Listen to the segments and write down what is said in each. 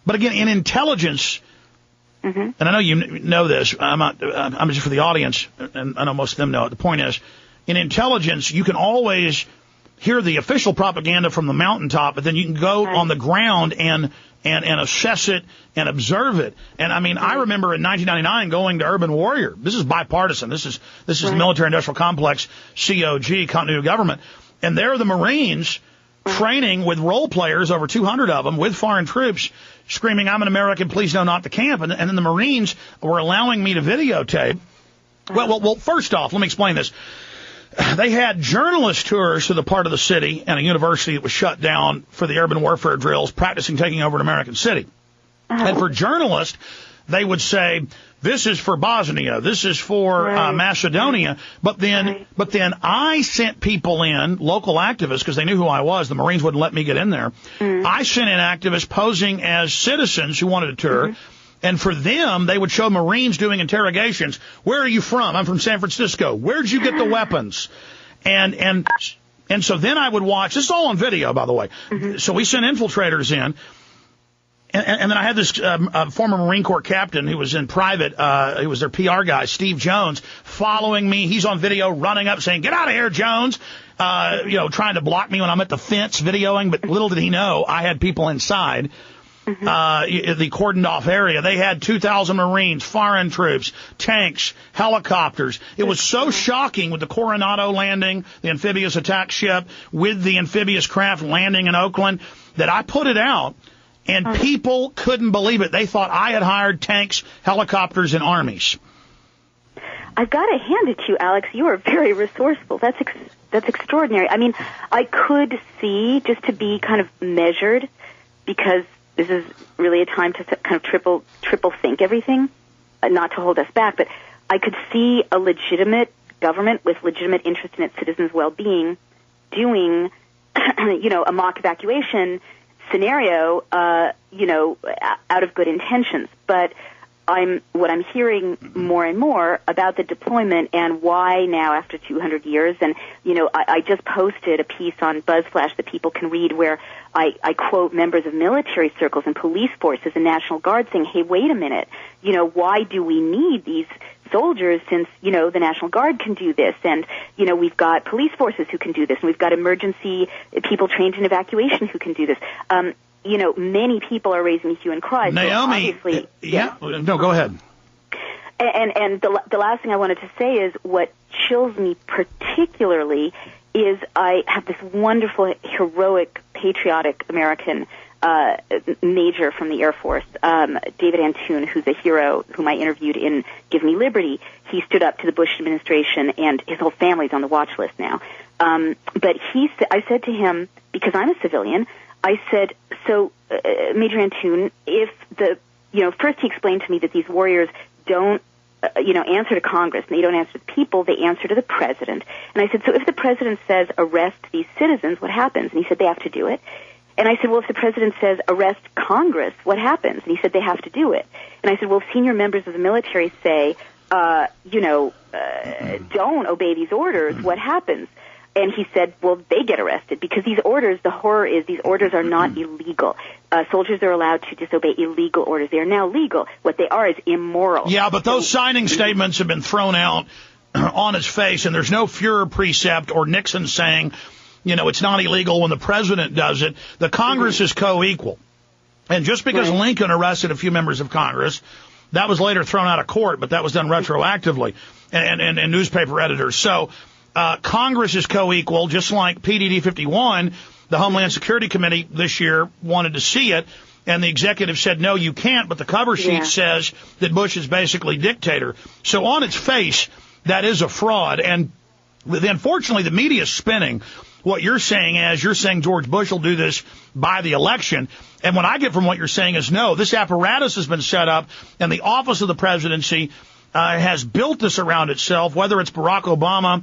But again, in intelligence, and I know you know this, I'm just for the audience, and I know most of them know it. The point is, in intelligence, you can always hear the official propaganda from the mountaintop, but then you can go on the ground and assess it and observe it. And I mean, I remember in 1999 going to Urban Warrior. This is bipartisan. This is the military industrial complex, COG, continuity of government. And there are the Marines training with role players, over 200 of them, with foreign troops, screaming, "I'm an American, please no, not the camp." And then the Marines were allowing me to videotape. Well, first off, let me explain this. They had journalist tours to the part of the city and a university that was shut down for the urban warfare drills, practicing taking over an American city. And for journalists, they would say, "This is for Bosnia, this is for Macedonia." But then I sent people in, local activists, because they knew who I was. The Marines wouldn't let me get in there. I sent in activists posing as citizens who wanted a tour. And for them, they would show Marines doing interrogations. "Where are you from?" "I'm from San Francisco." "Where'd you get the weapons?" And so then I would watch. This is all on video, by the way. So we sent infiltrators in. And then I had this former Marine Corps captain who was in private. He was their PR guy, Steve Jones, following me. He's on video running up saying, "Get out of here, Jones." Trying to block me when I'm at the fence videoing. But little did he know I had people inside. The cordoned off area. They had 2,000 Marines, foreign troops, tanks, helicopters. It was so shocking with the Coronado landing, the amphibious attack ship, with the amphibious craft landing in Oakland, that I put it out, and people couldn't believe it. They thought I had hired tanks, helicopters, and armies. I've got to hand it to you, Alex. You are very resourceful. That's extraordinary. I mean, I could see, just to be kind of measured, because this is really a time to kind of triple think everything, not to hold us back, but I could see a legitimate government with legitimate interest in its citizens' well-being doing, a mock evacuation scenario, out of good intentions. But what I'm hearing more and more about the deployment and why now after 200 years, and, I just posted a piece on BuzzFlash that people can read where I quote members of military circles and police forces and National Guard saying, "Hey, wait a minute, why do we need these soldiers since, the National Guard can do this, and, we've got police forces who can do this, and we've got emergency people trained in evacuation who can do this." Many people are raising hue and cry. Naomi, so no, go ahead. And the last thing I wanted to say is what chills me particularly is I have this wonderful, heroic, patriotic American major from the Air Force, David Antoon, who's a hero, whom I interviewed in Give Me Liberty. He stood up to the Bush administration, and his whole family's on the watch list now. But I said to him, because I'm a civilian, I said, "So, Major Antoon, if first he explained to me that these warriors don't, answer to Congress, and they don't answer to the people, they answer to the president." And I said, "So if the president says arrest these citizens, what happens?" And he said, "They have to do it." And I said, "Well, if the president says arrest Congress, what happens?" And he said, "They have to do it." And I said, "Well, if senior members of the military say, don't obey these orders, what happens?" And he said, "Well, they get arrested because these orders, the horror is these orders are not illegal. Soldiers are allowed to disobey illegal orders. They are now legal. What they are is immoral." Yeah, but those signing statements have been thrown out on its face, and there's no Fuhrer precept or Nixon saying, it's not illegal when the president does it. The Congress is co-equal. And just because Lincoln arrested a few members of Congress, that was later thrown out of court, but that was done retroactively, and newspaper editors. So Congress is co-equal, just like PDD 51, the Homeland Security Committee this year wanted to see it, and the executive said, "No, you can't," but the cover sheet says that Bush is basically dictator. So on its face, that is a fraud. And unfortunately, the media is spinning what you're saying as you're saying George Bush will do this by the election. And what I get from what you're saying is, no, this apparatus has been set up, and the office of the presidency has built this around itself, whether it's Barack Obama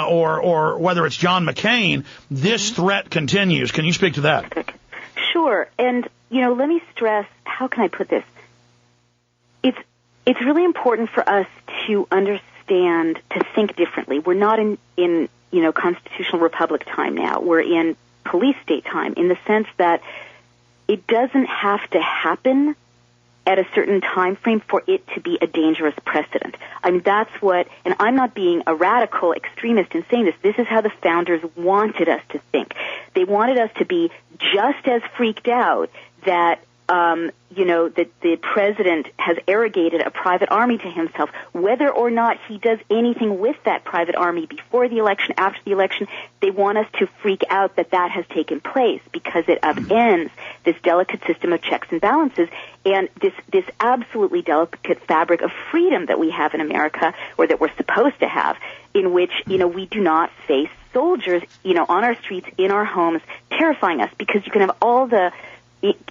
or whether it's John McCain. This threat continues. Can you speak to that? Sure. And, let me stress, how can I put this? It's really important for us to understand, to think differently. We're not in constitutional republic time now. We're in police state time, in the sense that it doesn't have to happen at a certain time frame for it to be a dangerous precedent. I mean, that's what, and I'm not being a radical extremist in saying this. This is how the founders wanted us to think. They wanted us to be just as freaked out that that the president has arrogated a private army to himself, whether or not he does anything with that private army before the election, after the election. They want us to freak out that that has taken place because it upends this delicate system of checks and balances and this absolutely delicate fabric of freedom that we have in America, or that we're supposed to have, in which, we do not face soldiers, on our streets, in our homes, terrifying us, because you can have all the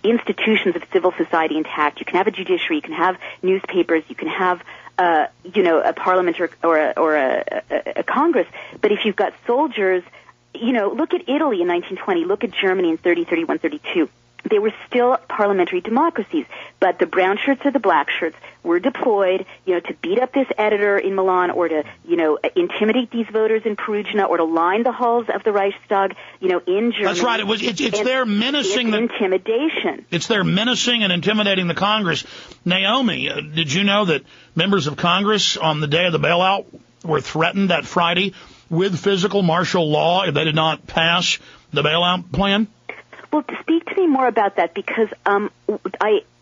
institutions of civil society intact. You can have a judiciary, you can have newspapers, you can have, a parliament or a Congress. But if you've got soldiers, look at Italy in 1920, look at Germany in 30, 31, 32. They were still parliamentary democracies, but the brown shirts or the black shirts were deployed, to beat up this editor in Milan, or to, intimidate these voters in Perugia, or to line the halls of the Reichstag, in Germany. That's right. It's their menacing. Intimidation. It's their menacing and intimidating the Congress. Naomi, did you know that members of Congress on the day of the bailout were threatened that Friday with physical martial law if they did not pass the bailout plan? Well, speak to me more about that, because I'm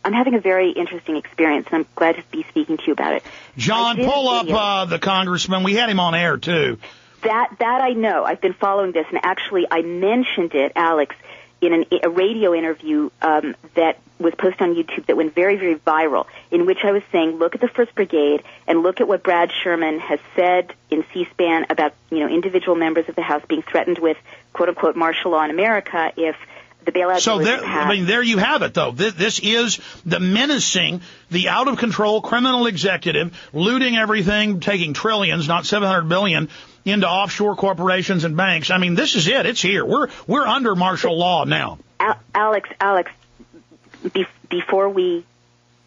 having a very interesting experience, and I'm glad to be speaking to you about it. John, pull up the congressman. We had him on air, too. That I know. I've been following this, and actually I mentioned it, Alex, in a radio interview that was posted on YouTube that went very, very viral, in which I was saying, look at the 1st Brigade and look at what Brad Sherman has said in C-SPAN about, individual members of the House being threatened with, quote-unquote, martial law in America if the bailout. So there you have it, though. This is the menacing, the out-of-control criminal executive looting everything, taking trillions, not $700 billion, into offshore corporations and banks. I mean, this is it. It's here. We're under martial law now. Alex, before we,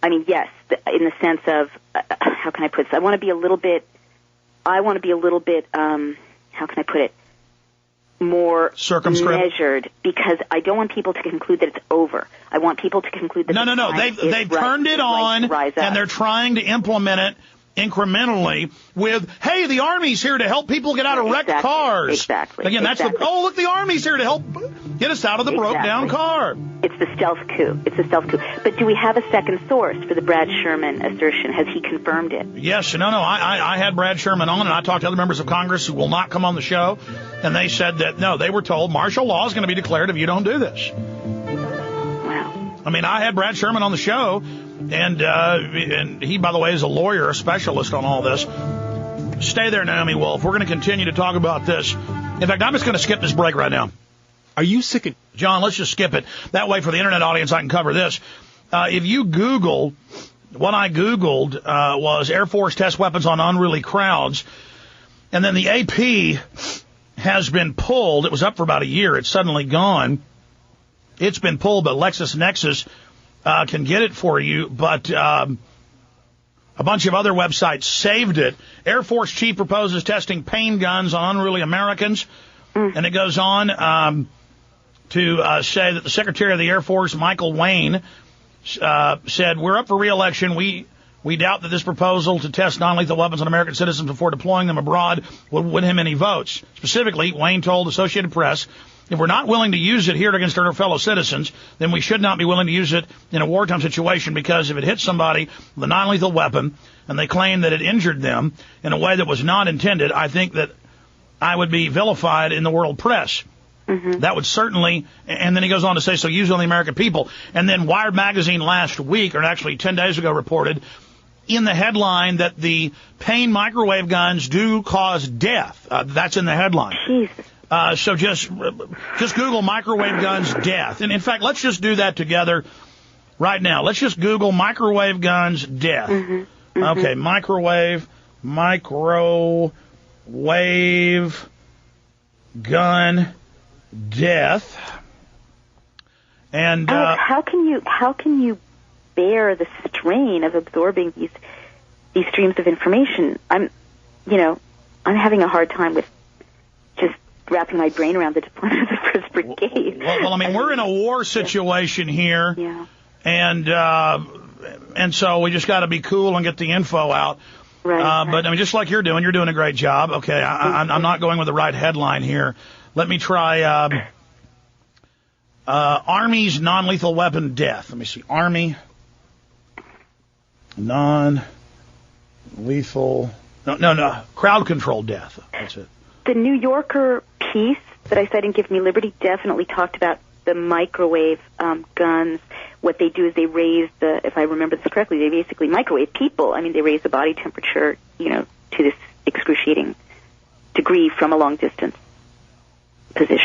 yes, in the sense of how can I put this? I want to be a little bit. How can I put it? More circumscribed, measured, because I don't want people to conclude that it's over. I want people to conclude that no. They've turned it on, and they're trying to implement it incrementally with, hey, the Army's here to help people get out of wrecked cars. Exactly. Again, that's look, the Army's here to help get us out of the broke-down car. It's the stealth coup. But do we have a second source for the Brad Sherman assertion? Has he confirmed it? Yes. No. I had Brad Sherman on, and I talked to other members of Congress who will not come on the show, and they said that, no, they were told martial law is going to be declared if you don't do this. Wow. I had Brad Sherman on the show, and he, by the way, is a lawyer, a specialist on all this. Stay there, Naomi Wolf. We're going to continue to talk about this. In fact, I'm just going to skip this break right now. Are you sick of... John, let's just skip it. That way, for the Internet audience, I can cover this. If you Google, what I Googled was Air Force test weapons on unruly crowds, and then the AP has been pulled. It was up for about a year. It's suddenly gone. It's been pulled, but LexisNexis can get it for you, but a bunch of other websites saved it. Air Force chief proposes testing pain guns on unruly Americans, and it goes on to say that the Secretary of the Air Force, Michael Wayne, said, we're up for re-election. We doubt that this proposal to test non-lethal weapons on American citizens before deploying them abroad would win him any votes. Specifically, Wayne told Associated Press, if we're not willing to use it here against our fellow citizens, then we should not be willing to use it in a wartime situation, because if it hits somebody with a non-lethal weapon and they claim that it injured them in a way that was not intended, I think that I would be vilified in the world press. Mm-hmm. That would certainly, and then he goes on to say, so use it on the American people. And then Wired Magazine last week, or actually 10 days ago, reported in the headline that the pain microwave guns do cause death. That's in the headline. Jesus. So just Google microwave guns death. And in fact, let's just do that together right now. Let's just Google microwave guns death. Mm-hmm. Mm-hmm. Okay, microwave gun death. And Alex, how can you bear the strain of absorbing these streams of information? I'm having a hard time with just wrapping my brain around the deployment of the First Brigade. Well, I mean, we're in a war situation here. Yeah. And so we just got to be cool and get the info out. Right. But I mean, just like you're doing a great job. Okay, I'm not going with the right headline here. Let me try Army's non-lethal weapon death. Let me see. Army non-lethal. No. Crowd control death. That's it. The New Yorker piece that I cited in Give Me Liberty definitely talked about the microwave guns. What they do is they raise if I remember this correctly, they basically microwave people. I mean, they raise the body temperature, to this excruciating degree from a long distance position.